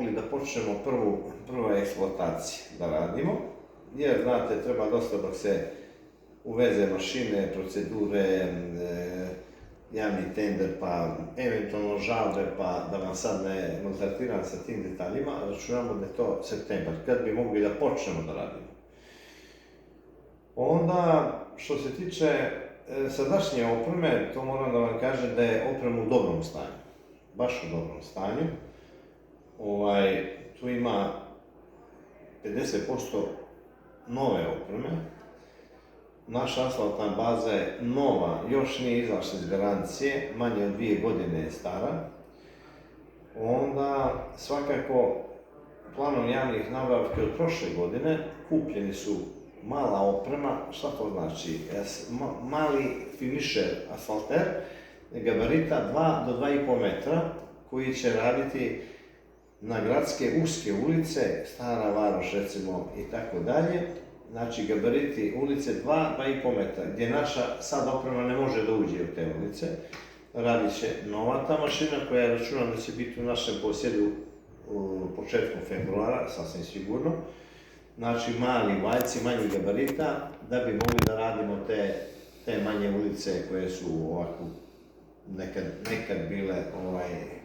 mogli da počnemo prve eksploatacije da radimo, jer, znate, treba dosta dok se uveze mašine, procedure, javni tender, pa eventualno žalbe, pa da vam sad ne maltretiram sa tim detaljima, računamo da je to septembar, kad bi mogli da počnemo da radimo. Onda, što se tiče sadašnje opreme, to moram da vam kažem da je oprema u dobrom stanju, baš u dobrom stanju. Tu ima 50% nove opreme. Naša asfaltna baza je nova, još nije izašla iz garancije, manje od 2 godine je stara. Onda, svakako, planom javnih nabavki od prošle godine kupljeni su mala oprema. Šta to znači? Mali finišer asfalter gabarita 2 do 2,5 metra koji će raditi na gradske uske ulice, Stara Varoš recimo i tako dalje. Znači gabariti ulice 2-2,5 metra, gdje naša sad oprema ne može da uđe u te ulice. Radit će nova ta mašina koja računam da će biti u našem posjedu početkom februara, sasvim sigurno. Znači mali valjci, manji gabarita, da bi mogli da radimo te manje ulice koje su ovako nekad bile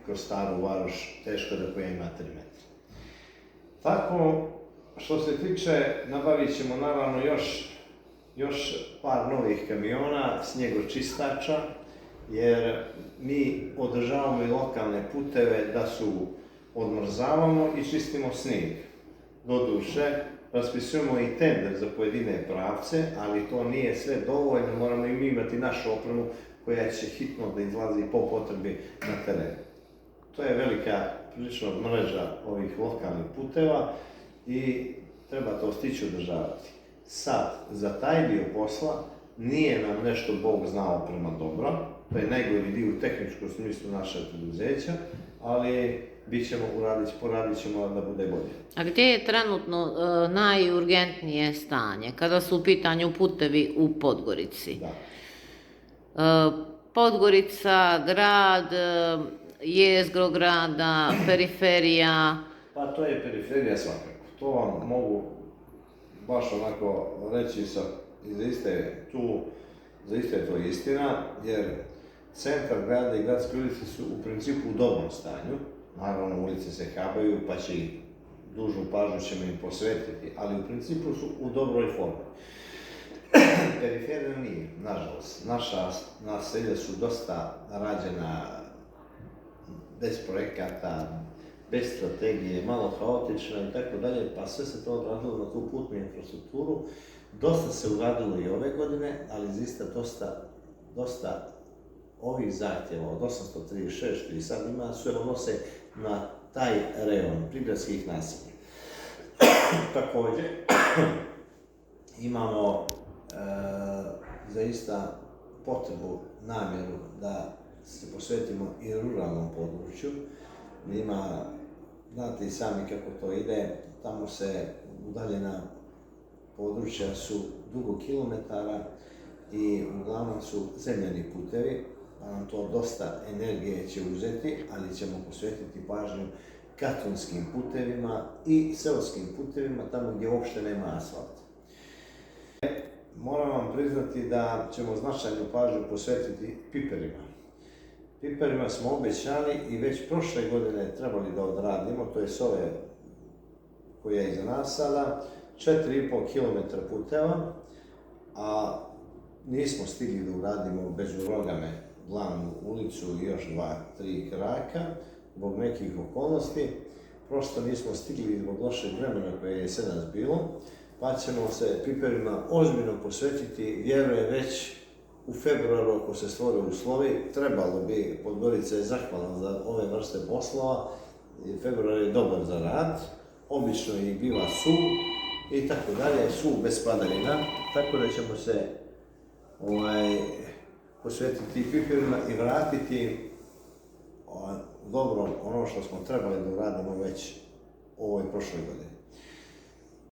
kroz Staru Varoš, teško da koja ima 3 metra. Tako, što se tiče, nabavit ćemo naravno još par novih kamiona, snjegočistača, jer mi održavamo i lokalne puteve da su odmrzavamo i čistimo snijeg. Doduše, raspisujemo i tender za pojedine pravce, ali to nije sve dovoljno, moramo i mi imati našu opremu koja će hitno da izlazi po potrebi na terenu. To je velika prilično mreža ovih lokalnih puteva i treba to stići održavati. Sad, za taj dio posla nije nam nešto Bog zna oprema dobra, to je najgori dio u tehničkom smislu našeg preduzeća, ali poradit ćemo da bude bolje. A gdje je trenutno najurgentnije stanje, kada su u pitanju putevi u Podgorici? Podgorica, grad, jezgro grada, periferija? Pa to je periferija svakako. To vam mogu baš onako reći i zaista je to istina, jer centar grada i gradske ulice su u principu u dobrom stanju. Naravno, ulice se habaju, pa će i dužnu pažnju ćemo im posvetiti, ali u principu su u dobroj formi. Periferija nije, nažalost. Naša naselja su dosta rađena bez projekata, bez strategije, malo haotično i tako dalje, pa sve se to odradilo na tu putnu infrastrukturu. Dosta se uradilo i ove godine, ali zaista dosta ovih zahtjeva od 836 što i sad ima se odnose na taj rejon prigradskih naselja. Također, imamo zaista potrebu, namjeru da se posvetimo i ruralnom području. Znate i sami kako to ide, tamo se udaljena područja su dugo kilometara i uglavnom su zemljani putevi, pa nam to dosta energije će uzeti, ali ćemo posvetiti pažnju katonskim putevima i seoskim putevima, tamo gdje uopšte nema asfalta. Moram vam priznati da ćemo značajnu pažnju posvetiti piperima. Piperima smo obećali i već prošle godine trebali da odradimo, to je s ove koja je iza nas sada, 4,5 km puteva, a nismo stigli da uradimo bez Rogame glavnu ulicu i još 2-3 kraka, zbog nekih okolnosti. Prosto nismo stigli zbog lošeg vremena koje je sve nas bilo, pa ćemo se piperima ozbiljno posvetiti, vjerujem već u februaru, ako se stvore uslovi. Trebalo bi, Podgorica je zahvalna za ove vrste poslova, februar je dobar za rad, obično i biva suv i tako dalje, suv bez padalina, tako da ćemo se posvetiti piperima i vratiti dobro ono što smo trebali da uradimo već u ovoj prošloj godini.